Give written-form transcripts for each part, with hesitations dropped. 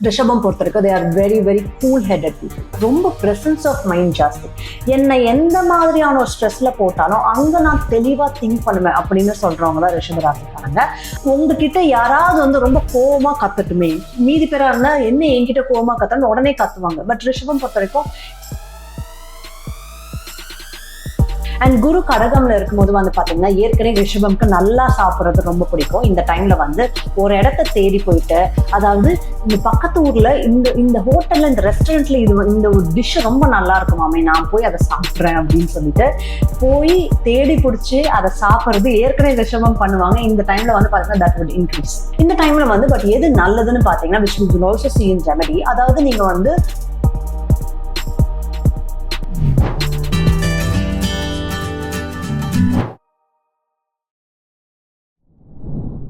ரிஷபம் பொறுத்த வரைக்கும் they are very very cool headed people. ரொம்ப ப்ரெசன்ஸ் ஆஃப் மைண்ட் ஜாஸ்தி. என்னை எந்த மாதிரியான ஒரு ஸ்ட்ரெஸ்ல போட்டாலும் அங்கே நான் தெளிவாக திங்க் பண்ணுவேன் அப்படின்னு சொல்றவங்க தான் ரிஷப ராசிக்காரங்க. உங்ககிட்ட யாராவது ரொம்ப கோவமா கத்துட்டுமே, மீதி பேரா இருந்தா என்ன என்கிட்ட கோவமா கத்தான்னு உடனே கத்துவாங்க. பட் ரிஷபம் பொறுத்த வரைக்கும் அண்ட் குரு கடகம்ல இருக்கும்போது பாத்தீங்கன்னா ஏற்கனவே ரிஷபம்க்கு நல்லா சாப்பிட்றது ரொம்ப பிடிக்கும். இந்த டைம்ல ஒரு இடத்த தேடி போயிட்டு, அதாவது இந்த பக்கத்து ஊர்ல இந்த ஹோட்டல்ல இந்த ரெஸ்டாரண்ட்ல இந்த ஒரு டிஷ் ரொம்ப நல்லா இருக்கும் மாமே, நான் போய் அதை சாப்பிட்றேன் அப்படின்னு சொல்லிட்டு போய் தேடி பிடிச்சி அதை சாப்பிட்றது ஏற்கனவே ரிஷபம் பண்ணுவாங்க. இந்த டைம்ல பாத்தீங்கன்னா தட் வுட் இன்க்ரீஸ். இந்த டைம்ல பட் எது நல்லதுன்னு பாத்தீங்கன்னா which we will also see in remedy. அதாவது நீங்க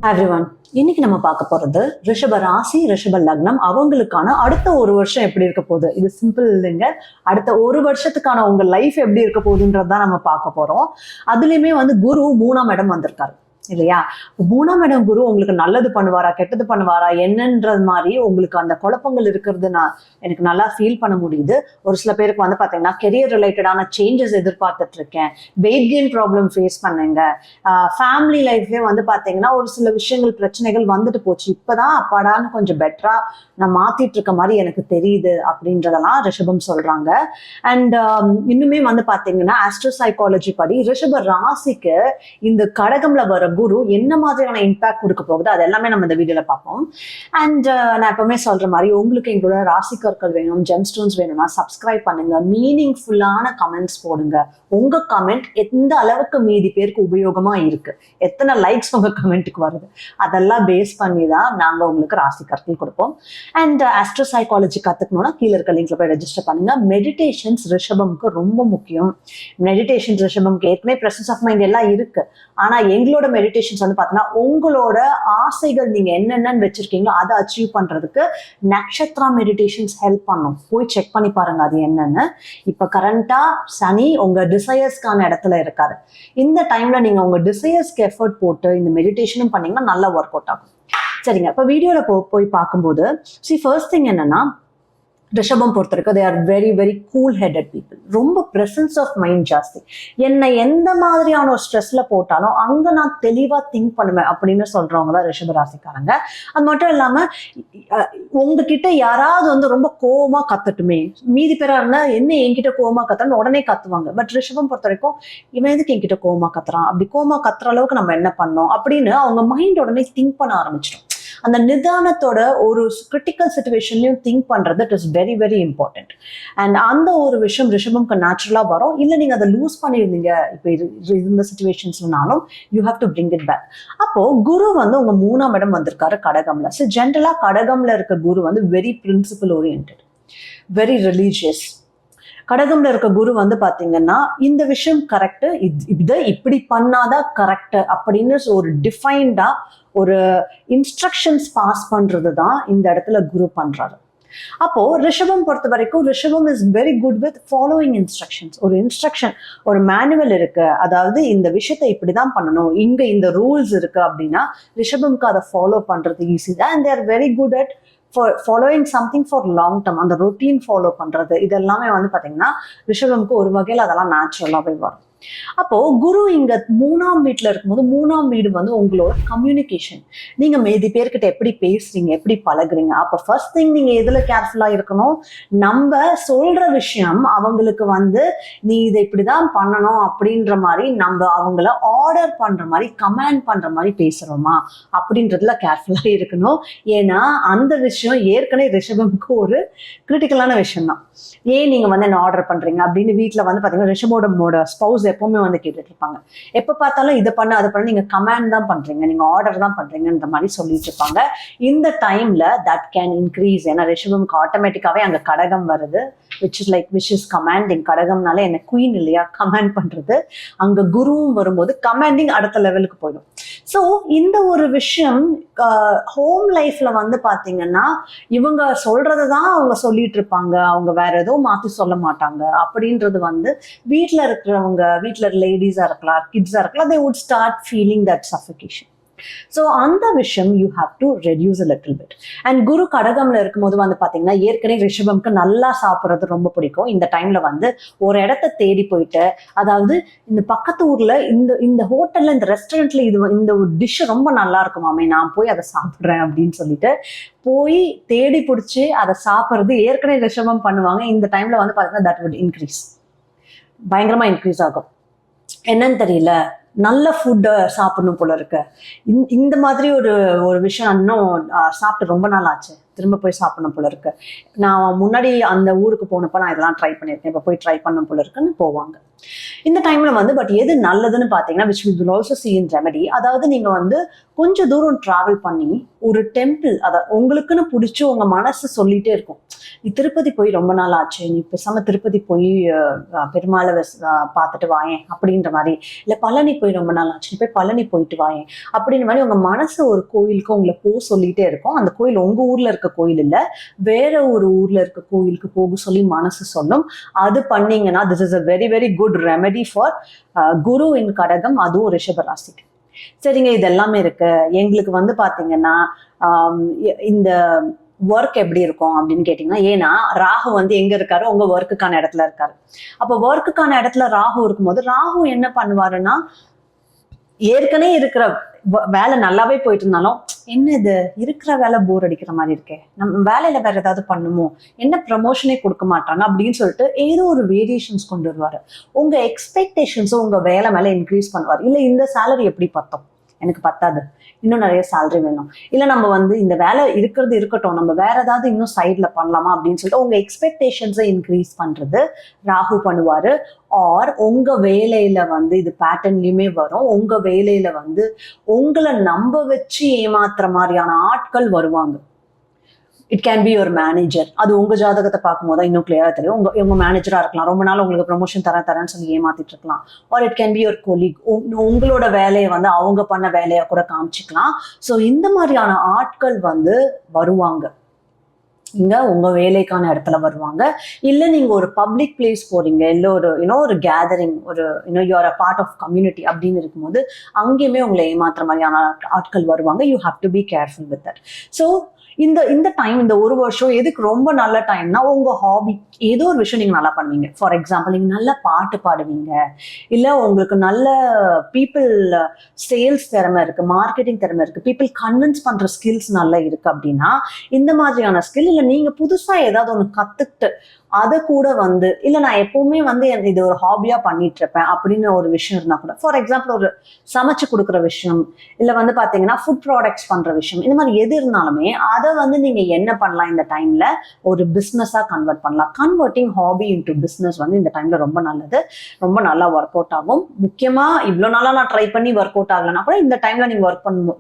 everyone, இன்னைக்கு நம்ம பார்க்க போறது ரிஷப ராசி, ரிஷப லக்னம், அவங்களுக்கான அடுத்த ஒரு வருஷம் எப்படி இருக்க போகுது. இது சிம்பிள் இல்லைங்க. அடுத்த ஒரு வருஷத்துக்கான உங்க லைஃப் எப்படி இருக்க போகுதுன்றதான் நம்ம பார்க்க போறோம். அதுலயுமே குரு 3ஆம் இடம் வந்திருக்காரு இல்லையா? 3ஆம் இடம் குரு உங்களுக்கு நல்லது பண்ணுவாரா கெட்டது பண்ணுவாரா என்னன்றது மாதிரி உங்களுக்கு அந்த குழப்பங்கள் இருக்கிறது எனக்கு நல்லா ஃபீல் பண்ண முடியுது. ஒரு சில பேருக்கு பாத்தீங்கன்னா கெரியர் ரிலேட்டடான சேஞ்சஸ் எதிர்பார்த்துட்டு இருக்கேன், வெயிட் கெயின் ப்ராப்ளம் ஃபேஸ் பண்ணுங்க, ஃபேமிலி லைஃப்லயே பாத்தீங்கன்னா ஒரு சில விஷயங்கள் பிரச்சனைகள் வந்துட்டு போச்சு, இப்பதான் அப்பாடான்னு கொஞ்சம் பெட்டரா நான் மாத்திட்டு இருக்க மாதிரி எனக்கு தெரியுது அப்படின்றதெல்லாம் ரிஷபம் சொல்றாங்க. அண்ட் இன்னுமே பாத்தீங்கன்னா ஆஸ்ட்ரோ சைக்காலஜி படி ரிஷப ராசிக்கு இந்த கடகம்ல வர குரு என்ன மாதிரியான இம்பாக்ட் கொடுக்க போகுது அது எல்லாமே நம்ம இந்த வீடியோல பார்ப்போம். அண்ட் நான் எப்பவுமே சொல்ற மாதிரி உங்களுக்கு எங்களோட ராசி கற்கள் வேணும், ஜெம் ஸ்டோன்ஸ் வேணும்னா சப்ஸ்கிரைப் பண்ணுங்க, மீனிங்ஃபுல்லான கமெண்ட்ஸ் போடுங்க. உங்க கமெண்ட் எந்த அளவுக்கு மீதி பேருக்கு உபயோகமா இருக்கு, எத்தனை லைக்ஸ் உங்க கமெண்ட்டுக்கு வருது, அதெல்லாம் பேஸ் பண்ணி தான் நாங்க உங்களுக்கு ராசி கற்கள் கொடுப்போம். அண்ட் ஆஸ்ட்ரோ சைக்காலஜி கத்துக்கணும்னா கீழே இருக்க லிங்க்ல போய் ரெஜிஸ்டர் பண்ணுங்க. மெடிடேஷன்ஸ் ரிஷபம்க்கு ரொம்ப முக்கியம். மெடிடேஷன் ரிஷபம்க்கு ஏற்கனவே பிரசன்ஸ் ஆஃப் மைண்ட் எல்லாம் இருக்கு. ஆனா எங்களோட மெடிடேஷன்ஸ் பாத்தீங்கன்னா உங்களோட ஆசைகள் நீங்க என்னென்னு வச்சிருக்கீங்களோ அதை அச்சீவ் பண்றதுக்கு நக்ஷத்ரா மெடிடேஷன்ஸ் ஹெல்ப் பண்ணும். போய் செக் பண்ணி பாருங்க அது என்னன்னு. இப்ப கரண்டா சனி உங்க டிசையர்ஸ்க்கான இடத்துல இருக்காரு. இந்த டைம்ல நீங்க உங்க டிசையர்ஸ்க்கு எஃபர்ட் போட்டு இந்த மெடிடேஷனும் பண்ணீங்கன்னா நல்லா ஒர்க் அவுட் ஆகும். சரிங்க, இப்ப வீடியோல போய் பார்க்கும்போது ஃபர்ஸ்ட் திங் என்னன்னா, ரிஷபம் பொறுத்த வரைக்கும் they are very very cool headed people. ரொம்ப ப்ரெசன்ஸ் ஆஃப் மைண்ட் ஜாஸ்தி. என்னை எந்த மாதிரியான ஒரு ஸ்ட்ரெஸ்ல போட்டாலும் அங்க நான் தெளிவா திங்க் பண்ணுவேன் அப்படின்னு சொல்றவங்க தான் ரிஷப ராசிக்காரங்க. அது மட்டும் இல்லாம உங்ககிட்ட யாராவது ரொம்ப கோவமா கத்துட்டுமே, மீதி பேரா இருந்தா என்ன என்கிட்ட கோவமா கத்துறான்னு உடனே கத்துவாங்க. பட் ரிஷபம் பொறுத்த வரைக்கும் இவன் எதுக்கு என்கிட்ட கோவமா கத்துறான், அப்படி கோவமா கத்துற அளவுக்கு நம்ம என்ன பண்ணோம் அப்படின்னு அவங்க மைண்ட் உடனே திங்க் பண்ண ஆரம்பிச்சிடும். அந்த நிதானத்தோட ஒரு கிரிட்டிக்கல் சிச்சுவேஷன்லயும் திங்க் பண்றது it is very very important. And அந்த ஒரு விஷயம் ரிஷபம்க்கு நேச்சுரலா வரும். இல்ல நீங்க அதை லூஸ் பண்ணியிருந்தீங்க இப்ப இருந்த சிச்சுவேஷன்ஸ்னாலும் you have to bring it back. அப்போ குரு உங்க 3ஆம் இடம் வந்திருக்காரு கடகம்ல. ஸோ ஜென்ரலா கடகம்ல இருக்க Guru very principle oriented, very religious. கடகம்ல இருக்க குரு பாத்தீங்கன்னா இந்த விஷயம் கரெக்ட், இதை இப்படி பண்ணாதான் கரெக்ட் அப்படின்னு ஒரு டிஃபைன்டா ஒரு இன்ஸ்ட்ரக்ஷன்ஸ் பாஸ் பண்றது தான் இந்த இடத்துல குரு பண்றாரு. அப்போ ரிஷபம் பொறுத்த வரைக்கும் ரிஷபம் is very good with following instructions. ஒரு இன்ஸ்ட்ரக்ஷன், ஒரு மேனுவல் இருக்கு, அதாவது இந்த விஷயத்தை இப்படிதான் பண்ணணும், இங்க இந்த ரூல்ஸ் இருக்கு அப்படின்னா ரிஷபம்க்கு அதை ஃபாலோ பண்றது ஈஸி தான். And they are very good at following something for long term. அந்த ரொட்டீன் ஃபாலோ பண்றது இதெல்லாமே பாத்தீங்கன்னா ரிஷபம்க்கு ஒரு வகையில் அதெல்லாம் நேச்சுரலாவே வரும். அப்போ குரு இங்க 3ஆம் வீட்டுல இருக்கும்போது 3ஆம் வீடு உங்களோட கம்யூனிகேஷன். நீங்க மீதி பேர்கிட்ட எப்படி பேசுறீங்க, எப்படி பழகுறீங்க. அப்ப ஃபர்ஸ்ட் திங் நீங்க எதுல கேர்ஃபுல்லா இருக்கணும், நம்ம சொல்ற விஷயம் அவங்களுக்கு நீ இதை இப்படிதான் பண்ணணும் அப்படின்ற மாதிரி நம்ம அவங்கள ஆர்டர் பண்ற மாதிரி கமாண்ட் பண்ற மாதிரி பேசுறோமா அப்படின்றதுல கேர்ஃபுல்லா இருக்கணும். ஏன்னா அந்த விஷயம் ஏற்கனவே ரிஷபம்க்கு ஒரு கிரிட்டிக்கலான விஷயம் தான். ஏன் நீங்க என்ன ஆர்டர் பண்றீங்க அப்படின்னு வீட்டுல பாத்தீங்கன்னா ரிஷபோட ஸ்பௌஸ் எப்பவுமே கேட்டுட்டு இருப்பாங்க. எப்ப பார்த்தாலும் இதை பண்ண அதை பண்ண, நீங்க கமாண்ட் தான் பண்றீங்க, நீங்க ஆர்டர் தான் பண்றீங்கன்ற மாதிரி சொல்லிட்டு இருப்பாங்க. இந்த டைம்ல தட் கேன் இன்க்ரீஸ். ஏன்னா ரிஷபம்க்கு ஆட்டோமேட்டிக்காவே அங்க கடகம் வருது, which is commanding. கடகம்னால என்ன குயின் இல்லையா, கமாண்ட் பண்றது. அங்க குருவும் வரும்போது கமாண்டிங் அடுத்த லெவலுக்கு போயிடும். ஸோ இந்த ஒரு விஷயம் ஹோம் லைஃப்ல பாத்தீங்கன்னா இவங்க சொல்றதுதான் அவங்க சொல்லிட்டு இருப்பாங்க, அவங்க வேற எதுவும் மாத்தி சொல்ல மாட்டாங்க அப்படின்றது வீட்டுல இருக்கிறவங்க, வீட்டுல லேடிஸா இருக்கலாம், கிட்ஸா இருக்கலாம், they would start feeling that suffocation. So அந்த விஷயம் you have to reduce a little bit. And Guru கடகம்ல இருக்கும்போது வந்து பாத்தீங்கன்னா ஏற்கனவே ரிஷபம்க்கு நல்லா சாப்பிட்றது ரொம்ப பிடிக்கும். இந்த டைம்ல வந்து ஒரு இடத்த தேடி போயிட்டு, அதாவது இந்த பக்கத்து ஊர்ல இந்த இந்த ஹோட்டல்ல இந்த ரெஸ்டாரண்ட்ல இந்த டிஷ் ரொம்ப நல்லா இருக்குமாமே, நான் போய் அதை சாப்பிட்றேன் அப்படின்னு சொல்லிட்டு போய் தேடி பிடிச்சி அதை சாப்பிட்றது ஏற்கனவே ரிஷபம் பண்ணுவாங்க. இந்த டைம்ல வந்து பாத்தீங்கன்னா தட் வுட் இன்க்ரீஸ், பயங்கரமா இன்க்ரீஸ் ஆகும். என்னன்னு தெரியல, நல்ல ஃபுட்டை சாப்பிடணும் போல இருக்கு, இந்த மாதிரி ஒரு ஒரு விஷயம் இன்னும் சாப்பிட்டு ரொம்ப நாள் ஆச்சு, திரும்ப போய் சாப்பிடணும் போல இருக்கு, நான் முன்னாடி அந்த ஊருக்கு போனப்போ நான் இதெல்லாம் ட்ரை பண்ணியிருக்கேன், இப்போ போய் ட்ரை பண்ணணும் போல இருக்குன்னு போவாங்க இந்த டைம்ல வந்து. பட் எது நல்லதுன்னு பாத்தீங்கன்னா which we will also see in remedy, அதாவது நீங்க வந்து கொஞ்சம் தூரம் டிராவல் பண்ணி ஒரு டெம்பிள், அதாவது உங்களுக்குன்னு பிடிச்சி உங்க மனசு சொல்லிட்டே இருக்கும், நீ திருப்பதி போய் ரொம்ப நாள் ஆச்சு, நீ பேசாம திருப்பதி போய் பெருமாளை பார்த்துட்டு வாயேன் அப்படின்ற மாதிரி, இல்ல பழனி போய் ரொம்ப நாள் ஆச்சு, நீ போய் பழனி போயிட்டு வாயேன் அப்படின்ற மாதிரி உங்க மனசு ஒரு கோயிலுக்கு உங்களை சொல்லிட்டே இருக்கும். அந்த கோயில் உங்க ஊர்ல இருக்க கோயில் இல்ல, வேற ஒரு ஊர்ல இருக்க கோயிலுக்கு போக சொல்லி மனசு சொல்லும். அது பண்ணீங்கன்னா this is a very very good remedy for Guru in Kadagam, அதுவும் ரிஷப ராசிக்கு. சரிங்க, இது எல்லாமே இருக்கு. எங்களுக்கு வந்து பாத்தீங்கன்னா இந்த ஒர்க் எப்படி இருக்கும் அப்படின்னு கேட்டீங்கன்னா, ஏன்னா ராகு வந்து எங்க இருக்காரு, உங்க ஒர்க்குக்கான இடத்துல இருக்காரு. அப்ப ஒர்க்குக்கான இடத்துல ராகு இருக்கும்போது ராகு என்ன பண்ணுவாருன்னா, ஏற்கனவே இருக்கிற வேலை நல்லாவே போயிட்டு இருந்தாலும், என்ன இது இருக்கிற வேலை போர் அடிக்கிற மாதிரி இருக்கே, நம்ம வேலையில வேற ஏதாவது பண்ணுமோ, என்ன ப்ரமோஷனே கொடுக்க மாட்டாங்க அப்படின்னு சொல்லிட்டு ஏதோ ஒரு வேரியேஷன்ஸ் கொண்டு வருவாரு. உங்க எக்ஸ்பெக்டேஷன்ஸும் உங்க வேலை மேல இன்க்ரீஸ் பண்ணுவார். இல்ல இந்த சேலரி எப்படி பத்தோம், எனக்கு பத்தாது, இன்னும் நிறைய சேலரி வேணும், இல்ல நம்ம வந்து இந்த வேலை இருக்கிறது இருக்கட்டும், நம்ம வேற ஏதாவது இன்னும் சைட்ல பண்ணலாமா அப்படின்னு சொல்லிட்டு உங்க எக்ஸ்பெக்டேஷன்ஸை இன்க்ரீஸ் பண்றது ராகு பண்ணுவாரு. ஆர் உங்க வேலையில வந்து இது பேட்டர்ன்லயுமே வரும், உங்க வேலையில வந்து உங்களை நம்ப வச்சு ஏமாத்துற மாதிரியான ஆட்கள் வருவாங்க. It can be your manager, அது உங்க ஜாதகத்தை பார்க்கும்போது இன்னும் கிளியரா தெரியும். உங்க மேனேஜரா இருக்கலாம், ரொம்ப நாள் உங்களுக்கு ப்ரொமோஷன் தரேன்னு சொல்லி ஏமாத்திட்டு இருக்கலாம். R it can be your colleague, உங்களோட வேலையை வந்து அவங்க பண்ண வேலையா கூட காமிச்சிக்கலாம். ஸோ இந்த மாதிரியான ஆட்கள் வந்து வருவாங்க, இங்க உங்க வேலைக்கான இடத்துல வருவாங்க. இல்ல நீங்க ஒரு பப்ளிக் பிளேஸ் போறீங்க, இல்ல ஒரு ஒரு கேதரிங், ஒரு you are a part of community அப்படின்னு இருக்கும்போது அங்கேயுமே உங்களை ஏமாத்துற மாதிரியான ஆட்கள் வருவாங்க. You have to be careful with that. So இந்த டைம், இந்த ஒரு வருஷம் எதுக்கு ரொம்ப நல்ல டைம்னா, உங்க ஹாபி ஏதோ ஒரு விஷயம் நீங்க நல்லா பண்ணுவீங்க. ஃபார் எக்ஸாம்பிள், நீங்க நல்ல பாட்டு பாடுவீங்க, இல்ல உங்களுக்கு நல்ல பீப்புள் சேல்ஸ் திறமை இருக்கு, மார்க்கெட்டிங் திறமை இருக்கு, பீப்புள் கன்வின்ஸ் பண்ற ஸ்கில்ஸ் நல்லா இருக்கு அப்படின்னா இந்த மாதிரியான ஸ்கில், இல்ல நீங்க புதுசா ஏதாவது ஒண்ணு கத்துக்கிட்டு அதை கூட வந்து, இல்ல நான் எப்பவுமே வந்து இது ஒரு ஹாபியா பண்ணிட்டு இருப்பேன் அப்படின்னு ஒரு விஷயம் இருந்தா கூட, ஃபார் எக்ஸாம்பிள் ஒரு சமைச்சு கொடுக்குற விஷயம், இல்ல வந்து பாத்தீங்கன்னா ஃபுட் ப்ராடக்ட்ஸ் பண்ற விஷயம், இந்த மாதிரி எது இருந்தாலுமே அதை வந்து நீங்க என்ன பண்ணலாம், இந்த டைம்ல ஒரு பிசினஸா கன்வெர்ட் பண்ணலாம். கன்வெர்ட்டிங் ஹாபி இன்டு பிசினஸ் வந்து இந்த டைம்ல ரொம்ப நல்லது, ரொம்ப நல்லா ஒர்க் அவுட் ஆகும். முக்கியமா இவ்வளவு நாளா நான் ட்ரை பண்ணி ஒர்க் அவுட் ஆகலைன்னா கூட இந்த டைம்ல நீங்க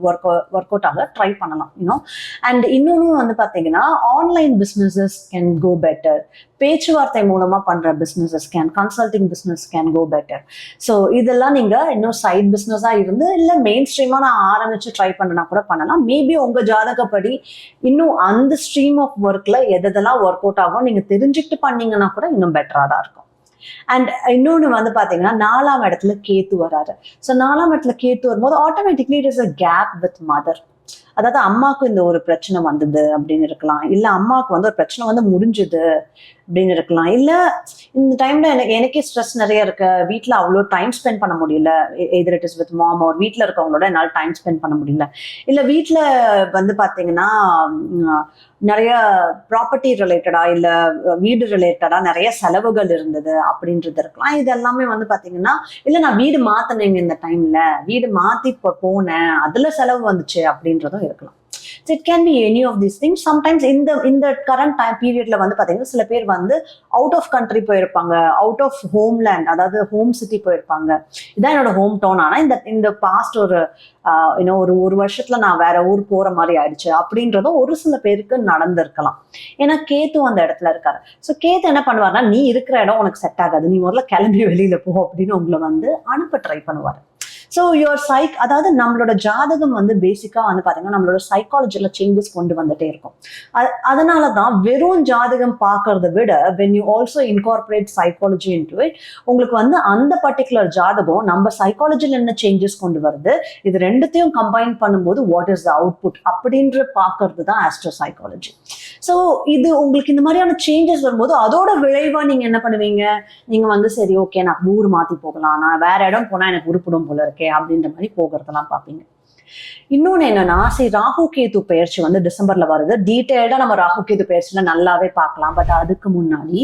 ஒர்க் அவுட் ஆக ட்ரை பண்ணலாம். அண்ட் இன்னொன்னு வந்து பாத்தீங்கன்னா, online businesses can go better, பேச்சுவார்த்தை மூலமா பண்ற businesses consulting business can go better. So இதெல்லாம் நீங்க இன்னும் சைட் பிசினஸா இருந்து, இல்ல மெயின் ஸ்ட்ரீமா நான் ஆரம்பிச்சு ட்ரை பண்ணனா கூட பண்ணலாம். மேபி உங்க ஜாதகப்படி இன்னும் அந்த ஸ்ட்ரீம் ஆஃப் ஒர்க்ல எதெல்லாம் ஒர்க் அவுட் ஆகும் நீங்க தெரிஞ்சுக்கிட்டு பண்ணீங்கன்னா கூட இன்னும் பெட்டரா தான் இருக்கும். அண்ட் இன்னொன்னு வந்து பாத்தீங்கன்னா, 4ஆம் இடத்துல கேத்து வராரு. ஸோ 4ஆம் இடத்துல கேத்து வரும்போது automatically it is a gap with mother. அதாவது அம்மாவுக்கு இந்த ஒரு பிரச்சனை வந்தது அப்படின்னு இருக்கலாம், இல்ல அம்மாவுக்கு வந்து ஒரு பிரச்சனை வந்து முடிஞ்சுது அப்படின்னு இருக்கலாம், இல்ல இந்த டைம்ல எனக்கே ஸ்ட்ரெஸ் நிறைய இருக்கு, வீட்டுல அவ்வளோ டைம் ஸ்பெண்ட் பண்ண முடியல, either it is with mom, ஒரு வீட்டுல இருக்கவங்களோட என்னால் டைம் ஸ்பெண்ட் பண்ண முடியல, இல்ல வீட்டுல வந்து பாத்தீங்கன்னா நிறைய ப்ராப்பர்ட்டி ரிலேட்டடா, இல்ல வீடு ரிலேட்டடா நிறைய செலவுகள் இருந்தது அப்படின்றது இருக்கலாம். இது எல்லாமே வந்து பாத்தீங்கன்னா, இல்ல நான் வீடு மாத்தினேங்க, இந்த டைம்ல வீடு மாத்தி போனேன், அதுல செலவு வந்துச்சு அப்படின்றதும் இருக்கலாம். So it can be any of these things. Sometimes இந்த current time periodல வந்து பாத்தீங்கன்னா சில பேர் வந்து அவுட் ஆஃப் கண்ட்ரி போயிருப்பாங்க, அவுட் ஆஃப் ஹோம்லேண்ட், அதாவது ஹோம் சிட்டி போயிருப்பாங்க. இதான் என்னோட ஹோம் டவுன், ஆனா இந்த பாஸ்ட் ஒரு வருஷத்துல நான் வேற ஊர் போற மாதிரி ஆயிடுச்சு அப்படின்றதும் ஒரு சில பேருக்கு நடந்திருக்கலாம். ஏன்னா கேத்து அந்த இடத்துல இருக்காரு. ஸோ கேத்து என்ன பண்ணுவாருன்னா, நீ இருக்கிற இடம் உனக்கு செட் ஆகாது, நீ முதல்ல கிளம்பி வெளியில போ அப்படின்னு உங்களை வந்து அனுப்ப ட்ரை பண்ணுவாரு. ஸோ அதாவது நம்மளோட ஜாதகம் வந்து பேசிக்கா வந்து பாத்தீங்கன்னா நம்மளோட சைக்காலஜில சேஞ்சஸ் கொண்டு வந்துட்டே இருக்கும். அதனாலதான் வெறும் ஜாதகம் பார்க்கறத விட when you also incorporate psychology into it, உங்களுக்கு வந்து அந்த பர்டிகுலர் ஜாதகம் நம்ம சைக்காலஜில என்ன சேஞ்சஸ் கொண்டு வருது, இது ரெண்டுத்தையும் கம்பைன் பண்ணும்போது வாட் இஸ் த அவுட்புட் அப்படின்ற பார்க்கறது தான் ஆஸ்ட்ரோ சைக்காலஜி. ஸோ இது உங்களுக்கு இந்த மாதிரியான சேஞ்சஸ் வரும்போது அதோட விளைவா நீங்க என்ன பண்ணுவீங்க, நீங்க வந்து சரி ஓகே நான் ஊர் மாத்தி போகலாம், நான் வேற இடம் போனா எனக்கு உருப்பிடும் போல இருக்கே அப்படின்ற மாதிரி போகிறதெல்லாம் பார்ப்பீங்க. இன்னொன்னு என்னன்னா, சரி ராகு கேது பெயர்ச்சி வந்து டிசம்பர்ல வருது. டீட்டெயில்டா நம்ம ராகு கேது பெயர்ச்சியில நல்லாவே பார்க்கலாம். பட் அதுக்கு முன்னாடி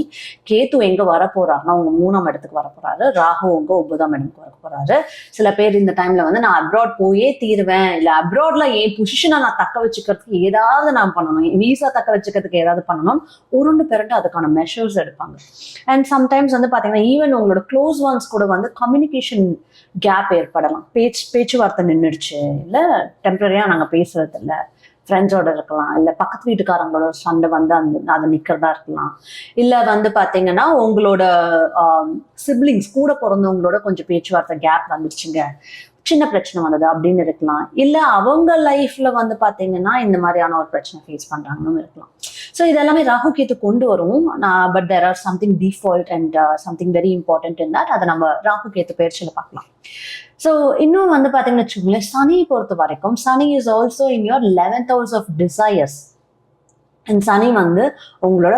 கேது எங்க வர போறாருன்னா உங்க 3ஆம் இடத்துக்கு வர போறாரு, ராகு உங்க 9ஆம் இடத்துக்கு வர போறாரு. சில பேர் இந்த டைம்ல வந்து நான் அப்ராட் போயே தீருவேன், இல்ல அப்ராட்ல என் பொசிஷனை நான் தக்க வச்சுக்கிறதுக்கு ஏதாவது நான் பண்ணணும், வீசா தக்க வச்சுக்கிறதுக்கு ஏதாவது பண்ணணும், உருண்டு பிறண்டு அதுக்கான மெஷர்ஸ் எடுப்பாங்க. அண்ட் சம்டைம்ஸ் வந்து பாத்தீங்கன்னா ஈவன் உங்களோட க்ளோஸ் ஒன்ஸ் கூட வந்து கம்யூனிகேஷன் கேப் ஏற்படலாம். பேச்சுவார்த்தை நின்றுடுச்சு, இல்ல டெம்பரரியா நாங்க பேசுறது இல்ல, ஃப்ரெண்ட்ஸோட இருக்கலாம், இல்ல பக்கத்து வீட்டுக்காரங்களோட சண்டை வந்து அது நிக்கிறதா இருக்கலாம், இல்ல வந்து பாத்தீங்கன்னா உங்களோட சிப்ளிங்ஸ் கூட பிறந்தவங்களோட கொஞ்சம் பேச்சுவார்த்தை கேப் வந்துருச்சுங்க, சின்ன பிரச்சனை வந்தது அப்படின்னு இருக்கலாம். இல்ல அவங்க லைஃப்ல வந்து பாத்தீங்கன்னா இந்த மாதிரியான ஒரு பிரச்சனை ஃபேஸ் பண்றாங்கன்னு இருக்கலாம். ஸோ இதெல்லாமே ராகு கேத்து கொண்டு வரும். But there are something default and something very important in that. அதை நம்ம ராகு கேத்து பயிற்சியில பார்க்கலாம். ஸோ இன்னும் வந்து பாத்தீங்கன்னு வச்சுக்கோங்களேன், சனி பொறுத்த வரைக்கும் Sani is also in your 11th house of desires. And Sani வந்து உங்களோட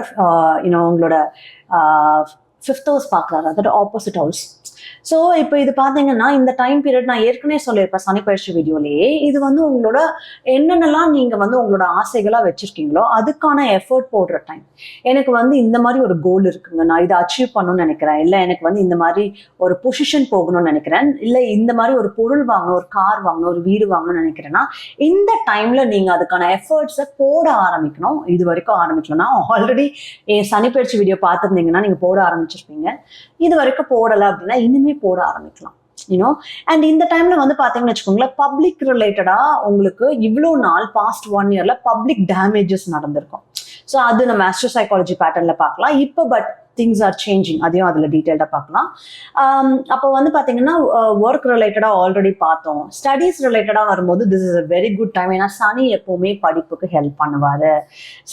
உங்களோட 5th house பார்க்குறாரு, அதோட ஆப்போசிட் ஹவுஸ். ஸோ இப்போ இது பார்த்தீங்கன்னா இந்த டைம் பீரியட் நான் ஏற்கனவே சொல்லியிருப்பேன் சனி பயிற்சி வீடியோலேயே, இது வந்து உங்களோட என்னென்னலாம் நீங்கள் வந்து உங்களோட ஆசைகளாக வச்சிருக்கீங்களோ அதுக்கான எஃபர்ட் போடுற டைம். எனக்கு வந்து இந்த மாதிரி ஒரு கோல் இருக்குங்க, நான் இதை அச்சீவ் பண்ணணும்னு நினைக்கிறேன், இல்லை எனக்கு வந்து இந்த மாதிரி ஒரு பொசிஷன் போகணும்னு நினைக்கிறேன், இல்லை இந்த மாதிரி ஒரு பொருள் வாங்கணும், ஒரு கார் வாங்கணும், ஒரு வீடு வாங்கணும்னு நினைக்கிறேன்னா இந்த டைம்ல நீங்கள் அதுக்கான எஃபர்ட்ஸை போட ஆரம்பிக்கணும். இது வரைக்கும் ஆரம்பிக்கணும்னா ஆல்ரெடி என் சனி பயிற்சி வீடியோ பார்த்துருந்தீங்கன்னா நீங்கள் போட ஆரம்பிச்சிருப்பீங்க. இது வரைக்கும் போடலை அப்படின்னா இனிமே போட ஆரம்பிக்கலாம். அண்ட் இந்த டைம்ல வந்து பாத்தீங்கன்னு வச்சுக்கோங்களேன், பப்ளிக் ரிலேட்டடா உங்களுக்கு இவ்வளோ நாள் பாஸ்ட் 1 yearல பப்ளிக் டேமேஜஸ் நடந்திருக்கும். ஸோ அது நம்ம ஆஸ்ட்ரோ சைக்காலஜி பேட்டர்ன்ல பார்க்கலாம். இப்போ பட் திங்ஸ் ஆர் சேஞ்சிங், அதையும் அதில் டீட்டெயில்டாக பார்க்கலாம். அப்போ வந்து பார்த்தீங்கன்னா ஒர்க் ரிலேட்டடாக ஆல்ரெடி பார்த்தோம். ஸ்டடீஸ் ரிலேட்டடாக வரும்போது this is a very good time. ஏன்னா சனி எப்போவுமே படிப்புக்கு ஹெல்ப் பண்ணுவார்.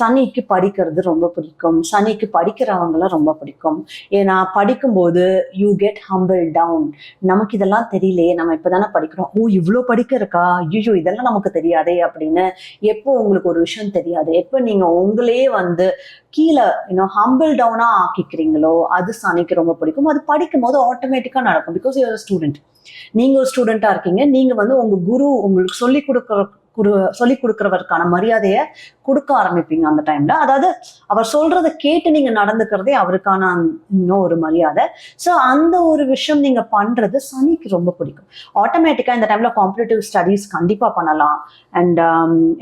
சனிக்கு படிக்கிறது ரொம்ப பிடிக்கும், சனிக்கு படிக்கிறவங்கள ரொம்ப பிடிக்கும். ஏன்னா படிக்கும்போது யூ கெட் ஹம்பிள் டவுன். நமக்கு இதெல்லாம் தெரியலையே, நம்ம இப்போ தானே படிக்கிறோம், ஓ இவ்வளோ படிக்க இருக்கா, ஐயோ இதெல்லாம் நமக்கு தெரியாதே அப்படின்னு எப்போ உங்களுக்கு ஒரு விஷயம் தெரியாது, எப்போ நீங்கள் உங்களே வந்து கீழே ஹம்பிள் டவுனா ஆக்கிக்கிறீங்களோ அது சனிக்கு ரொம்ப பிடிக்கும். அது படிக்கும் போது ஆட்டோமேட்டிக்கா நடக்கும். பிகாஸ் யூ ஆர் ஸ்டூடெண்ட், நீங்க ஒரு ஸ்டூடெண்டா இருக்கீங்க, நீங்க வந்து உங்க குரு உங்களுக்கு சொல்லி கொடுக்கறவருக்கான மரியாதையை கொடுக்க ஆரம்பிப்பீங்க அந்த டைம்ல. அதாவது அவர் சொல்றதை கேட்டு நீங்க நடந்துக்கிறதே அவருக்கான இன்னும் ஒரு மரியாதை. ஸோ அந்த ஒரு விஷயம் நீங்க பண்றது சனிக்கு ரொம்ப பிடிக்கும். ஆட்டோமேட்டிக்கா இந்த டைம்ல காம்படிட்டிவ் ஸ்டடீஸ் கண்டிப்பா பண்ணலாம். அண்ட்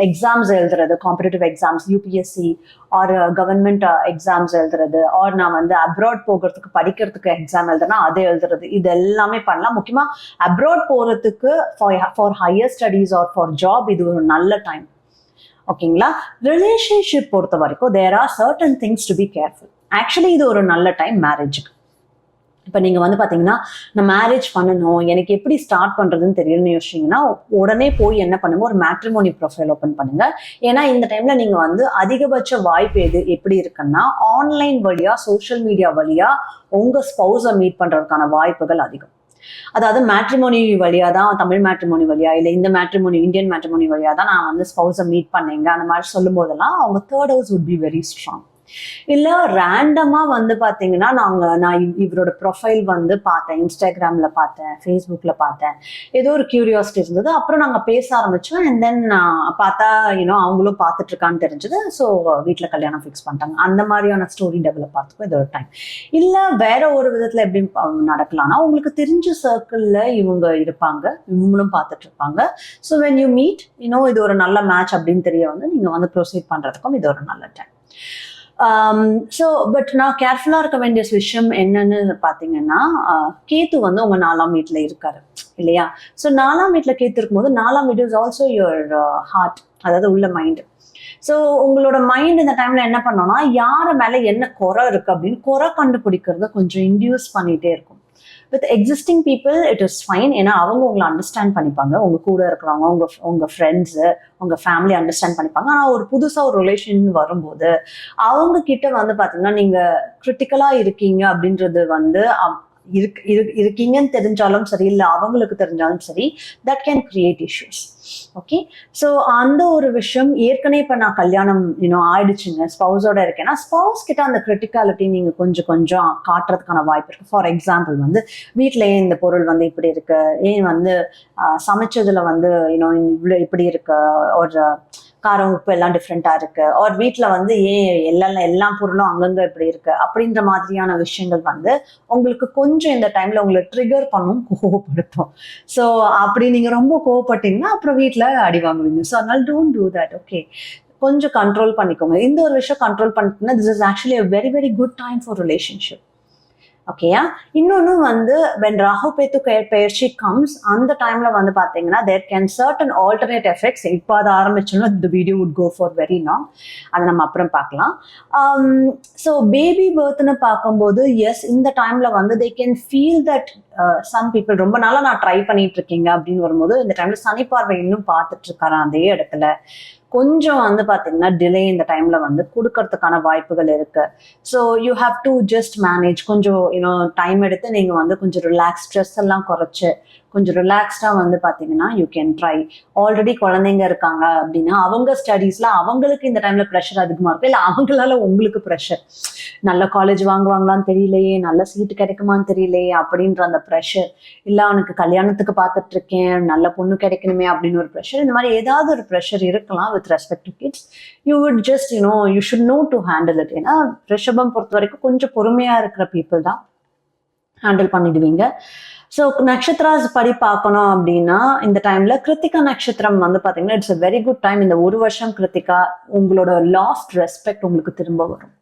எக்ஸாம்ஸ் எழுதுறது, competitive exams, UPSC or government exams எழுதுறது, ஆர் நான் வந்து அப்ராட் போகிறதுக்கு படிக்கிறதுக்கு எக்ஸாம் எழுதுனா அதை எழுதுறது, இது எல்லாமே பண்ணலாம். முக்கியமா அப்ராட் போறதுக்கு for higher studies or for job இது ஒரு நல்ல டைம். ஓகேங்களா? ரிலேஷன்ஷிப் பொறுத்த வரைக்கும் there are certain things to be careful. Actually இது ஒரு நல்ல டைம் மேரேஜுக்கு. இப்போ நீங்க வந்து பாத்தீங்கன்னா நான் மேரேஜ் பண்ணணும், எனக்கு எப்படி ஸ்டார்ட் பண்றதுன்னு தெரியலன்னு யோசிச்சீங்கன்னா உடனே போய் என்ன பண்ணுங்க, ஒரு மேட்ரிமோனி ப்ரொஃபைல் ஓப்பன் பண்ணுங்க. ஏன்னா இந்த டைம்ல நீங்க வந்து அதிகபட்ச வாய்ப்பு எப்படி இருக்குன்னா ஆன்லைன் வழியா, சோஷியல் மீடியா வழியா உங்க ஸ்பௌஸை மீட் பண்றதுக்கான வாய்ப்புகள் அதிகம். அதாவது மேட்ரிமோனி வழியா தான், தமிழ் மேட்ரிமோனி வழியா, இல்லை இந்த மேட்ரிமோனி இந்தியன் மேட்ரிமோனி வழியா தான் நான் வந்து ஸ்பௌஸை மீட் பண்ணேங்க அந்த மாதிரி சொல்லும் போதெல்லாம் அவங்க 3rd house would be very strong. இல்ல ரேண்டமா வந்து பாத்தீங்கன்னா நான் இவரோட ப்ரொஃபைல் வந்து பார்த்தேன், இன்ஸ்டாகிராம்ல பார்த்தேன், ஃபேஸ்புக்ல பார்த்தேன், ஏதோ ஒரு கியூரியாசிட்டி இருந்தது, அப்புறம் நாங்க பேச ஆரம்பிச்சோம். அண்ட் தென் பார்த்தா அவங்களும் பார்த்துட்டு இருக்கான்னு தெரிஞ்சது. ஸோ வீட்டுல கல்யாணம் ஃபிக்ஸ் பண்ணிட்டாங்க. அந்த மாதிரியான ஸ்டோரி டெவலப் ஆகிறதுக்கும் இது ஒரு டைம். இல்ல வேற ஒரு விதத்துல எப்படி நடக்கலாம்னா, உங்களுக்கு தெரிஞ்ச சர்க்கிள்ல இவங்க இருப்பாங்க, இவங்களும் பார்த்துட்டு இருப்பாங்க. ஸோ வென் யூ மீட் இது ஒரு நல்ல மேட்ச் அப்படின்னு தெரிய வந்து நீங்க வந்து ப்ரொசீட் பண்றதுக்கும் இது ஒரு நல்ல டைம். ஸோ பட் நான் கேர்ஃபுல்லா இருக்க வேண்டிய விஷயம் என்னன்னு பாத்தீங்கன்னா, கேத்து வந்து உங்க 4ஆம் வீட்டுல இருக்காரு இல்லையா? ஸோ 4ஆம் வீட்டுல கேத்து இருக்கும்போது 4ஆம் வீடு இஸ் ஆல்சோ யுவர் ஹார்ட், அதாவது உள்ள மைண்ட். ஸோ உங்களோட மைண்ட் இந்த டைம்ல என்ன பண்ணோம்னா, யார மேல என்ன குறை இருக்கு அப்படின்னு குறை கண்டுபிடிக்கிறத கொஞ்சம் இன்டியூஸ் பண்ணிட்டே இருக்கும். With existing people it is fine. ஏன்னா அவங்க உங்களை அண்டர்ஸ்டாண்ட் பண்ணிப்பாங்க, உங்க கூட இருக்கிறவங்க, உங்க ஃப்ரெண்ட்ஸு, உங்க ஃபேமிலி அண்டர்ஸ்டாண்ட் பண்ணிப்பாங்க. ஆனால் ஒரு புதுசாக ஒரு ரிலேஷன் வரும்போது அவங்க கிட்ட வந்து பார்த்தீங்கன்னா நீங்க கிரிட்டிக்கலா இருக்கீங்க அப்படின்றது வந்து இருக்கீங்கன்னு தெரிஞ்சாலும் சரி, இல்லை அவங்களுக்கு தெரிஞ்சாலும் சரி, that can create issues. Okay, so அந்த ஒரு விஷயம் ஏற்கனவே இப்போ நான் கல்யாணம் ஆயிடுச்சுங்க, ஸ்பௌஸோட இருக்கேன்னா ஸ்பௌஸ் கிட்ட அந்த கிரிட்டிகாலிட்டி நீங்கள் கொஞ்சம் கொஞ்சம் காட்டுறதுக்கான வாய்ப்பு இருக்கு. ஃபார் எக்ஸாம்பிள் வந்து வீட்டில் ஏன் இந்த பொருள் வந்து இப்படி இருக்கு, ஏன் வந்து சமைச்சதுல வந்து இவ்வளோ இப்படி இருக்கு, ஒரு காரம் உப்பு எல்லாம் டிஃப்ரெண்டா இருக்கு, ஒரு வீட்டில் வந்து ஏன் எல்லா பொருளும் அங்கங்க இப்படி இருக்கு அப்படின்ற மாதிரியான விஷயங்கள் வந்து உங்களுக்கு கொஞ்சம் இந்த டைம்ல உங்களை ட்ரிகர் பண்ணும், கோவப்படுத்தும். ஸோ அப்படி நீங்க ரொம்ப கோவப்பட்டீங்கன்னா அப்புறம் வீட்டில் அடி வாங்குவீங்க. ஸோ அதனால டோன்ட் டூ தட். ஓகே, கொஞ்சம் கண்ட்ரோல் பண்ணிக்கோங்க. இந்த ஒரு விஷயம் கண்ட்ரோல் பண்ணிட்டீங்கன்னா this is actually a very very good time for relationship. ஓகேயா, இன்னொன்னு வந்து when ராகு கேது பெயர்ச்சி கம்ஸ், அந்த டைம்ல வந்து பாத்தீங்கன்னா there can certain alternate effects. இப்போ அதை ஆரம்பிச்சோம்னா the video would go for very long, அதை நம்ம அப்புறம் பார்க்கலாம். ஸோ பேபி பர்த்னு பார்க்கும்போது எஸ், இந்த டைம்ல வந்து they can feel that some people ரொம்ப நாளா நான் ட்ரை பண்ணிட்டு இருக்கீங்க அப்படின்னு வரும்போது இந்த டைம்ல சனி பார்வை இன்னும் பார்த்துட்டு இருக்காரு அதே இடத்துல. கொஞ்சம் வந்து பாத்தீங்கன்னா டிலே இந்த டைம்ல வந்து கொடுக்கறதுக்கான வாய்ப்புகள் இருக்கு. So you have to just manage. கொஞ்சம் டைம் எடுத்து நீங்க வந்து கொஞ்சம் ரிலாக்ஸ், ஸ்ட்ரெஸ் எல்லாம் குறைச்சு கொஞ்சம் ரிலாக்ஸ்டா வந்து பாத்தீங்கன்னா யூ கேன் ட்ரை. ஆல்ரெடி குழந்தைங்க இருக்காங்க அப்படின்னா அவங்க ஸ்டடீஸ்ல அவங்களுக்கு இந்த டைம்ல ப்ரெஷர் அதிகமா இருக்கு, இல்லை அவங்களால உங்களுக்கு ப்ரெஷர், நல்ல காலேஜ் வாங்குவாங்களான்னு தெரியலையே, நல்ல சீட்டு கிடைக்குமான்னு தெரியலையே அப்படின்ற அந்த ப்ரெஷர், இல்லை அவனுக்கு கல்யாணத்துக்கு பார்த்துட்டு இருக்கேன், நல்ல பொண்ணு கிடைக்கணுமே அப்படின்னு ஒரு ப்ரெஷர், இந்த மாதிரி ஏதாவது ஒரு ப்ரெஷர் இருக்கலாம் with respect to kids. You would just you should know to handle it. ஏன்னா ரிஷபம் பொறுத்த வரைக்கும் கொஞ்சம் பொறுமையா இருக்கிற பீப்புள் தான் ஹேண்டில் பண்ணிடுவீங்க. ஸோ நட்சத்திராஸ் படி பார்க்கணும் அப்படின்னா இந்த டைம்ல கிருத்திகா நட்சத்திரம் வந்து பார்த்தீங்கன்னா it's a very good time. இந்த ஒரு வருஷம் கிருத்திகா உங்களோட லாஸ்ட் ரெஸ்பெக்ட் உங்களுக்கு திரும்ப வரும்.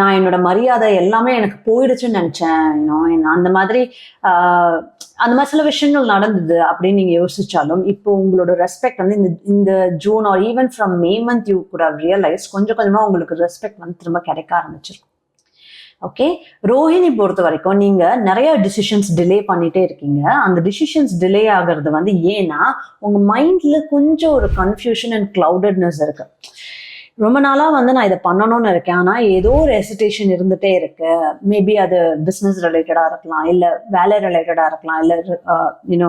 நான் என்னோட மரியாதை எல்லாமே எனக்கு போயிடுச்சுன்னு நினைச்சேன், அந்த மாதிரி சில விஷயங்கள் நடந்தது அப்படின்னு நீங்க யோசிச்சாலும் இப்போ உங்களோட ரெஸ்பெக்ட் வந்து இந்த June or even from May month you could have realise கொஞ்சம் கொஞ்சமா உங்களுக்கு ரெஸ்பெக்ட் வந்து திரும்ப கிடைக்க ஆரம்பிச்சிருக்கும். ஓகே, ரோஹிணி பொறுத்த வரைக்கும் நீங்க நிறைய டிசிஷன்ஸ் டிலே பண்ணிட்டே இருக்கீங்க. அந்த டிசிஷன்ஸ் டிலே ஆகிறது வந்து ஏன்னா உங்க மைண்ட்ல கொஞ்சம் ஒரு கன்ஃபியூஷன் அண்ட் கிளவுடட்னஸ் இருக்கு. ரொம்ப நாளா வந்து நான் இதை பண்ணணும்னு இருக்கேன், ஆனா ஏதோ ஒரு ஹெசிடேஷன் இருந்துட்டே இருக்கு. மேபி அது பிஸ்னஸ் ரிலேட்டடா இருக்கலாம், இல்ல வேலை ரிலேட்டடா இருக்கலாம், இல்ல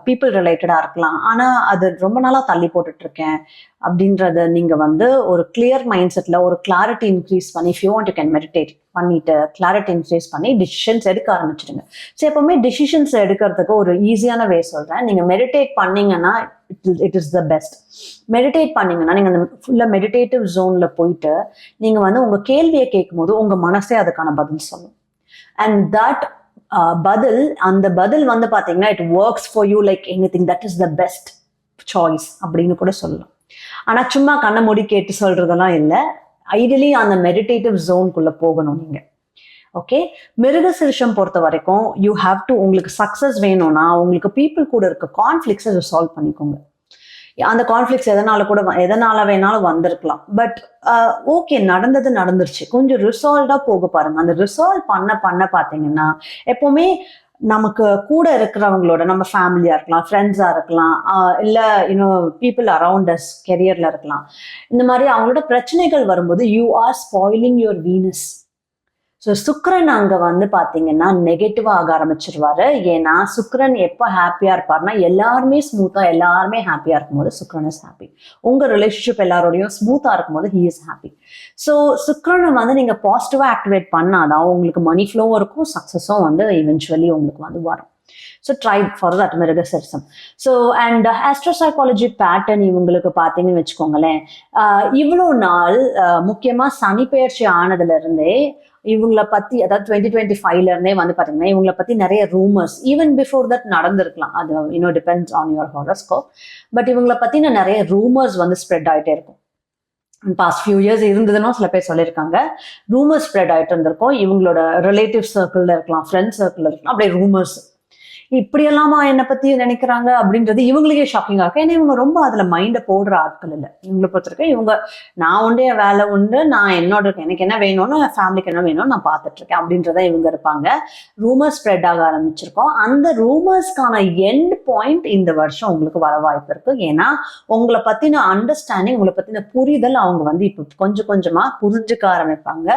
பீப்புள் ரிலேட்டடா இருக்கலாம். ஆனா அது ரொம்ப நாளா தள்ளி போட்டுட்டு இருக்கேன் அப்படின்றத நீங்க வந்து ஒரு கிளியர் மைண்ட் செட்ல ஒரு கிளாரிட்டி இன்க்ரீஸ் பண்ணி, if you want you can meditate பண்ணிட்டு கிளாரிட்டி இன்க்ரீஸ் பண்ணி டிசிஷன்ஸ் எடுக்க ஆரம்பிச்சிடுங்க. ஸோ எப்பவுமே டிசிஷன்ஸ் எடுக்கிறதுக்கு ஒரு ஈஸியான வே சொல்றேன். நீங்க மெடிடேட் பண்ணீங்கன்னா it is the best. Meditate பண்ணீங்கன்னா நீங்க அந்த ஃபுல்லா மெடிடேட்டிவ் ஜோன்ல போயிட்டு நீங்க வந்து உங்க கேள்வியை கேட்கும் போது உங்க மனசே அதுக்கான பதில் சொல்லும். அண்ட் தட் அந்த பதில் வந்து பாத்தீங்கன்னா it works for you like anything. That is the best choice அப்படின்னு கூட சொல்லலாம். ஆனா சும்மா கண்ணை மூடி கேட்டு சொல்றதெல்லாம் இல்லை. ஐடியலி அந்த மெடிடேட்டிவ் ஜோனுக்குள்ள போகணும் நீங்க. ஓகே, மிருகசீரிஷம் பொறுத்த வரைக்கும் யூ ஹாவ் டு, உங்களுக்கு சக்சஸ் வேணும்னா உங்களுக்கு பீப்புள் கூட இருக்க கான்ஃபிளிக்ஸை சால்வ் பண்ணிக்கோங்க. அந்த கான்ஃபிளிக்ஸ் எதனால வேணாலும் வந்திருக்கலாம். பட் ஓகே, நடந்துருச்சு, கொஞ்சம் ரிசால்வ்டா போக பாருங்க. அந்த ரிசால்வ் பண்ண பாத்தீங்கன்னா எப்பவுமே நமக்கு கூட இருக்கிறவங்களோட, நம்ம ஃபேமிலியா இருக்கலாம், ஃப்ரெண்ட்ஸா இருக்கலாம், இல்ல பீப்புள் அரவுண்ட் அஸ் கெரியர்ல இருக்கலாம், இந்த மாதிரி அவங்களோட பிரச்சனைகள் வரும்போது you are spoiling your Venus. So Sukran அங்க வந்து பாத்தீங்கன்னா நெகட்டிவா ஆக ஆரம்பிச்சிருவாரு. ஏன்னா சுக்ரன் எப்போ ஹாப்பியா இருப்பாருன்னா எல்லாருமே ஸ்மூத்தா, எல்லாருமே ஹாப்பியா இருக்கும்போது சுக்ரன் இஸ் ஹாப்பி. உங்க ரிலேஷன்ஷிப் எல்லாரோடையும் ஸ்மூத்தா இருக்கும்போது ஹி இஸ் ஹாப்பி. ஸோ சுக்ரனை வந்து நீங்க பாசிட்டிவா ஆக்டிவேட் பண்ணாதான் உங்களுக்கு மணி ஃப்ளோவும் இருக்கும், சக்சஸும் வந்து இவென்ச்சுவலி உங்களுக்கு வந்து வரும். ஸோ ட்ரை ஃபார் தட் மிருகசீரிஷம். ஸோ அண்ட் ஆஸ்ட்ரோசைக்காலஜி பேட்டர்ன் இவங்களுக்கு பார்த்தீங்கன்னு வச்சுக்கோங்களேன், இவ்வளோ நாள் முக்கியமா சனி பெயர்ச்சி ஆனதுல இருந்தே இவங்களை பத்தி, அதாவது 2025ல இருந்தே வந்து பாத்தீங்கன்னா இவங்களை பத்தி நிறைய ரூமர்ஸ் ஈவன் பிஃபோர் தட் நடந்திருக்கலாம். அது depends on your horoscope. But இவங்களை பத்தின நிறைய ரூமர்ஸ் வந்து ஸ்ப்ரெட் ஆயிட்டே இருக்கும். பாஸ்ட் ஃபியூ இயர்ஸ் இருந்ததுன்னா சில பேர் சொல்லியிருக்காங்க, ரூமர்ஸ் ஸ்ப்ரெட் ஆயிட்டு இருந்திருக்கும். இவங்களோட ரிலேட்டிவ் சர்க்கிள்ல இருக்கலாம், ஃப்ரெண்ட் சர்க்கிள் இருக்கலாம், அப்படியே ரூமர்ஸ். இப்படியெல்லாமா என்னை பத்தி நினைக்கிறாங்க அப்படின்றது இவங்களுக்கே ஷாக்கிங்கா இருக்கும். ஏன்னா இவங்க ரொம்ப அதுல மைண்டை போடுற ஆட்கள் இல்லை. இவங்களை பொறுத்திருக்கேன் இவங்க நான் உண்டே வேலை உண்டு, நான் என்னோட எனக்கு என்ன வேணும்னு ஃபேமிலிக்கு என்ன வேணும்னு நான் பார்த்துட்டு இருக்கேன் அப்படின்றத இவங்க இருப்பாங்க. ரூமர்ஸ் ஸ்ப்ரெட் ஆக ஆரம்பிச்சிருக்கோம். அந்த ரூமர்ஸ்க்கான எண்ட் பாயிண்ட் இந்த வருஷம் உங்களுக்கு வர வாய்ப்பு இருக்கு. ஏன்னா உங்களை பத்தின அண்டர்ஸ்டாண்டிங், உங்களை பத்தின புரிதல் அவங்க வந்து இப்போ கொஞ்சம் கொஞ்சமா புரிஞ்சுக்க ஆரம்பிப்பாங்க.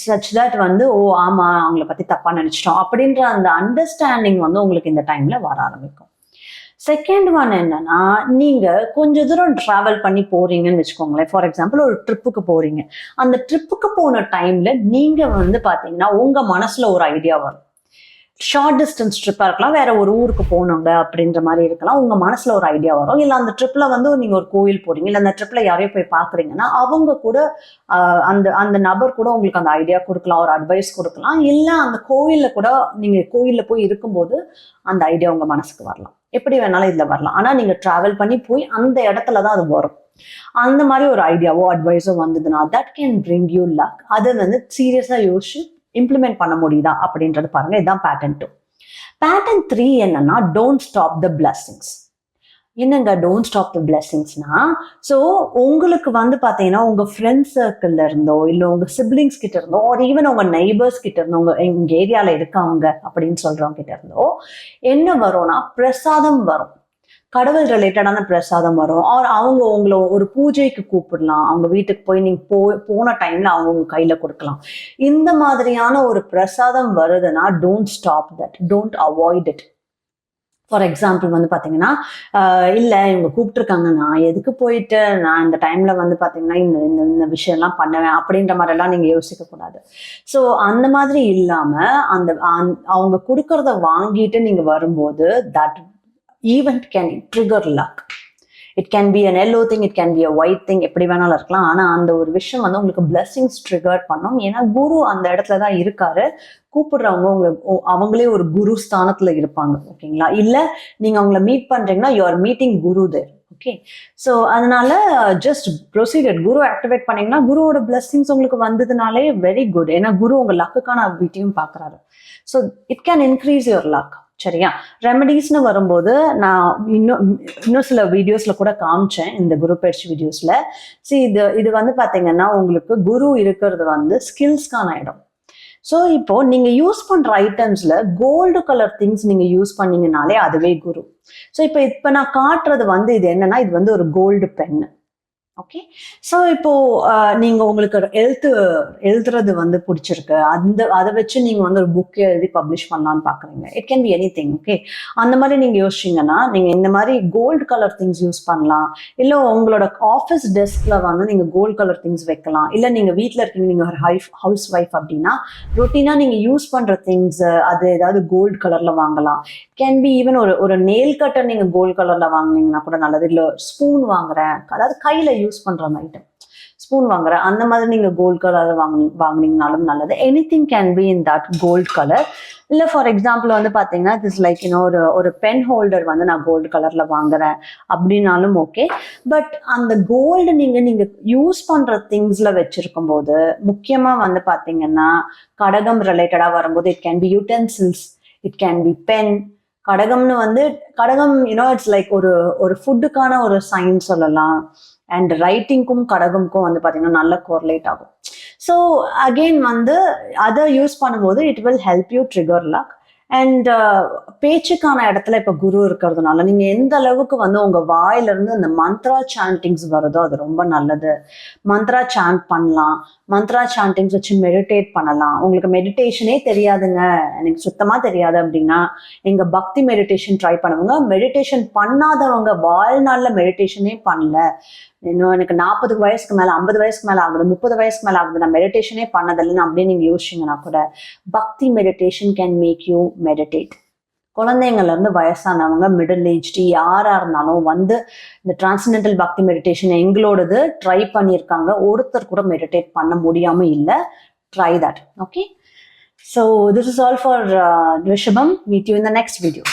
சச் தட் வந்து ஓ ஆமா அவங்கள பத்தி தப்பா நினைச்சிட்டோம் அப்படின்ற அந்த அண்டர்ஸ்டாண்டிங் வந்து உங்களுக்கு இந்த டைம்ல வர ஆரம்பிக்கும். செகண்ட் ஒன் என்னன்னா, நீங்க கொஞ்ச தூரம் டிராவல் பண்ணி போறீங்கன்னு வச்சுக்கோங்களேன். ஃபார் எக்ஸாம்பிள் ஒரு ட்ரிப்புக்கு போறீங்க. அந்த ட்ரிப்புக்கு போன டைம்ல நீங்க வந்து பாத்தீங்கன்னா உங்க மனசுல ஒரு ஐடியா வரும். ஷார்ட் டிஸ்டன்ஸ் ட்ரிப்பா இருக்கலாம், வேற ஒரு ஊருக்கு போனவங்க அப்படின்ற மாதிரி இருக்கலாம். உங்க மனசுல ஒரு ஐடியா வரும். இல்ல அந்த ட்ரிப்ல வந்து நீங்க ஒரு கோயில் போறீங்க, இல்ல அந்த ட்ரிப்ல யாரையும் போய் பாக்குறீங்கன்னா அவங்க கூட அந்த அந்த நபர் கூட உங்களுக்கு அந்த ஐடியா கொடுக்கலாம், ஒரு அட்வைஸ் கொடுக்கலாம். இல்ல அந்த கோயில்ல கூட நீங்க கோயில்ல போய் இருக்கும்போது அந்த ஐடியா உங்க மனசுக்கு வரலாம். எப்படி வேணாலும் இதுல வரலாம். ஆனா நீங்க டிராவல் பண்ணி போய் அந்த இடத்துலதான் அது வரும். அந்த மாதிரி ஒரு ஐடியாவோ அட்வைஸோ வந்ததுன்னா that can bring you luck. அதை வந்து சீரியஸா யோசிச்சு இம்ப்ளிமெண்ட் பண்ண முடியுதா அப்படின்றது பாருங்க. இதுதான் பேட்டர்ன் 2. பேட்டர்ன் 3 என்னன்னா, டோன்ட் ஸ்டாப் த பிளெஸிங்ஸ். என்னங்க டோன்ட் ஸ்டாப் த பிளெஸிங்ஸ்னா, ஸோ உங்களுக்கு வந்து பார்த்தீங்கன்னா உங்க ஃப்ரெண்ட்ஸ் சர்க்கிள்ல இருந்தோ இல்லை உங்க சிப்ளிங்ஸ் கிட்ட இருந்தோ ஒரு ஈவன் உங்க நெய்பர்ஸ் கிட்ட இருந்தோ எங்க ஏரியால இருக்காங்க அப்படின்னு சொல்றவங்க கிட்ட இருந்தோ என்ன வரும்னா பிரசாதம் வரும். கடவுள் ரிலேட்டடான பிரசாதம் வரும். அவங்க உங்களை ஒரு பூஜைக்கு கூப்பிடலாம். அவங்க வீட்டுக்கு போய் நீங்க போன டைம்ல அவங்க உங்க கையில கொடுக்கலாம். இந்த மாதிரியான ஒரு பிரசாதம் வருதுன்னா don't stop that, don't avoid it. For example வந்து பாத்தீங்கன்னா இல்லை இவங்க கூப்பிட்டுருக்காங்க, நான் எதுக்கு போயிட்டு நான் இந்த டைம்ல வந்து பாத்தீங்கன்னா இந்த இந்த விஷயம்லாம் பண்ணுவேன் அப்படின்ற மாதிரிலாம் நீங்க யோசிக்க கூடாது. ஸோ அந்த மாதிரி இல்லாம அந்த அவங்க கொடுக்கறத வாங்கிட்டு நீங்க வரும்போது that event can trigger luck. It can be an yellow thing, it can be a white thing, எப்படி வேணாலும் இருக்கலாம். ஆனா அந்த ஒரு விஷயம் வந்து உங்களுக்கு blessings trigger பண்ணும். ஏன்னா குரு அந்த இடத்துல தான் இருக்காரு. கூப்பிடுறவங்க உங்களுக்கு அவங்களே ஒரு குரு ஸ்தானத்துல இருப்பாங்க. ஓகேங்களா? இல்ல நீங்க அவங்கள மீட் பண்றீங்கன்னா you are meeting Guru there. Okay, so அதனால ஜஸ்ட் ப்ரொசீடட். குரு ஆக்டிவேட் பண்ணீங்கன்னா குருவோட பிளெஸிங்ஸ் உங்களுக்கு வந்ததுனாலே வெரி குட். ஏன்னா குரு உங்க லக்குக்கான வீட்டையும் பாக்குறாரு. So it can increase your luck. சரியா? ரெமடிஸ்னு வரும்போது நான் இன்னும் சில வீடியோஸ்ல கூட காமிச்சேன், இந்த குரு பயிற்சி வீடியோஸ்ல. இது வந்து பாத்தீங்கன்னா உங்களுக்கு குரு இருக்கிறது வந்து ஸ்கில்ஸ்க்கான இடம். ஸோ இப்போ நீங்க யூஸ் பண்ற ஐட்டம்ஸ்ல கோல்டு கலர் திங்ஸ் நீங்க யூஸ் பண்ணீங்கனாலே அதுவே குரு. ஸோ இப்போ நான் காட்டுறது வந்து இது என்னன்னா, இது வந்து ஒரு கோல்டு பென். ஓகே, ஸோ இப்போ நீங்க உங்களுக்கு எழுதுறது வந்து பிடிச்சிருக்கு, அதை வச்சு நீங்க வந்து ஒரு புக் எழுதி பப்ளிஷ் பண்ணலான்னு பாக்குறீங்க. It can be any thing. Okay, அந்த மாதிரி நீங்க யோசிச்சீங்கன்னா நீங்க இந்த மாதிரி கோல்டு கலர் திங்ஸ் யூஸ் பண்ணலாம். இல்ல உங்களோட ஆஃபீஸ் டெஸ்க்ல வந்து நீங்க கோல்டு கலர் திங்ஸ் வைக்கலாம். இல்ல நீங்க வீட்டுல இருக்கீங்க, நீங்க ஒரு ஹவுஸ் ஒய்ஃப் அப்படின்னா ரொட்டீனா நீங்க யூஸ் பண்ற திங்ஸ் அது ஏதாவது கோல்டு கலர்ல வாங்கலாம். கேன் பி ஈவன் ஒரு நெயில் கட்டர் நீங்க கோல்டு கலர்ல வாங்கினீங்கன்னா கூட நல்லது. இல்ல ஸ்பூன் வாங்குறேன், அதாவது கையில யூஸ் பண்ற ஐட்டம், ஸ்பூன் வாங்குறேன், அந்த மாதிரி நீங்க கோல்ட் கலர் வாங்கினீங்கனாலும் நல்லது. Anything can be in that gold colour. இல்ல ஃபார் எக்ஸாம்பிள் வந்து பாத்தீங்கன்னா இட்ஸ் லைக் ஒரு பென் ஹோல்டர் வந்து நான் கோல்டு கலர்ல வாங்குறேன் அப்படின்னாலும் ஓகே. பட் அந்த கோல்டு நீங்க யூஸ் பண்ற திங்ஸ்ல வச்சிருக்கும் போது முக்கியமா வந்து பாத்தீங்கன்னா கடகம் ரிலேட்டடா வரும்போது it can be utensils, it can be pen. கடகம்னு வந்து கடகம் இட்ஸ் லைக் ஒரு ஃபுட்டுக்கான ஒரு சைன் சொல்லலாம். அண்ட் ரைட்டிங்க்கும் கடகம்க்கும் வந்து பாத்தீங்கன்னா நல்ல கோரிலேட் ஆகும். ஸோ அகெயின் வந்து அதை யூஸ் பண்ணும்போது it will help you trigger luck. And பேச்சுக்கான இடத்துல இப்ப குரு இருக்கிறதுனால நீங்க எந்த அளவுக்கு வந்து உங்க வாயில இருந்து அந்த மந்த்ரா சாண்டிங்ஸ் வருதோ அது ரொம்ப நல்லது. மந்த்ரா சாண்ட் பண்ணலாம், மந்த்ரா சாண்டிங்ஸ் வச்சு மெடிடேட் பண்ணலாம். உங்களுக்கு மெடிடேஷனே தெரியாதுங்க, எனக்கு சுத்தமா தெரியாது அப்படின்னா எங்க பக்தி மெடிடேஷன் ட்ரை பண்ணுவாங்க. மெடிடேஷன் பண்ணாதவங்க வாழ்நாள்ல மெடிடேஷனே பண்ணல, இன்னும் எனக்கு 40 வயசுக்கு மேல 50 வயசுக்கு மேல ஆகுது, 30 வயசுக்கு மேல ஆகுது, நான் மெடிடேஷனே பண்ணதில்லைன்னு அப்படின்னு நீங்க யோசிச்சீங்கன்னா கூட bhakti meditation can make you meditate. குழந்தைங்கள்ல இருந்து வயசானவங்க, மிடில் ஏஜ்டு யாரா இருந்தாலும் வந்து இந்த டிரான்சென்டென்டல் பக்தி மெடிடேஷன் எங்களோடது ட்ரை பண்ணியிருக்காங்க. ஒருத்தர் கூட மெடிடேட் பண்ண முடியாம இல்லை. Try that. Okay, so this is all for Rishabam. Meet you in the next video.